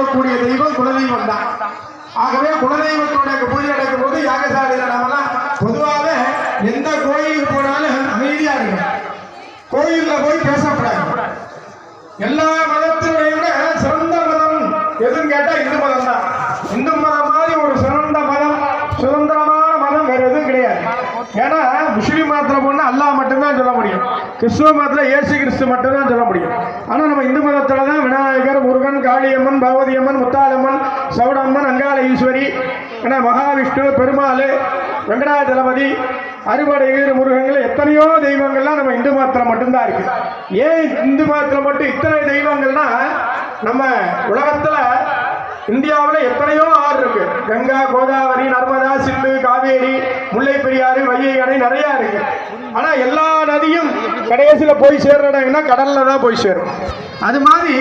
இருக்கக்கூடிய தெய்வம் குலதெய்வம் தான். ஆகவே குலதெய்வத்தோட பூஜை நடக்கும் போது யாகசாலையில் நாமெல்லாம் பொதுவாக எந்த கோயிலுக்கு போனாலும் அமைதியா இருக்கும். கோயில்ல போய் பேசக்கூடாது. எல்லா மதத்தினுடைய விட சிறந்த மதம் எதுன்னு கேட்டா இந்து மதம் தான். இந்து மதம் மாதிரி ஒரு சிறந்த மதம், சுதந்திரமான மதம் வேற எதுவும் கிடையாது. ஏன்னா முஸ்லீம் மதத்துல போனா அல்லாஹ் மட்டும்தான் சொல்ல முடியும், கிறிஸ்துவ மதத்துல இயேசு கிறிஸ்து மட்டும்தான் சொல்ல முடியும். ஆனா நம்ம இந்து மதத்துல தான் விநாயகர், முருகன், காளியம்மன், பகவதியம்மன், முத்தாளம்மன், சவுடம்மன், அங்காள ஈஸ்வரி, மகாவிஷ்ணு, பெருமாள், வெங்கடாஜலபதி, அறுபடை வீர முருகங்கள், எத்தனையோ தெய்வங்கள்லாம் நம்ம இந்து மதத்தில் மட்டும்தான் இருக்கு. ஏன் இந்து மதத்தில் மட்டும் இத்தனை தெய்வங்கள்னா, நம்ம உலகத்தில் இந்தியாவில் எத்தனையோ ஆறு இருக்கு. கங்கா, கோதாவரி, நர்மதா, சிந்து, காவேரி, முல்லை பெரியாறு, வைகை அணை நிறையா இருக்கு. ஆனால் எல்லா நதியும் கடைசியில் போய் சேர்ற இடம்னா கடல்ல தான் போய் சேரும். அது மாதிரி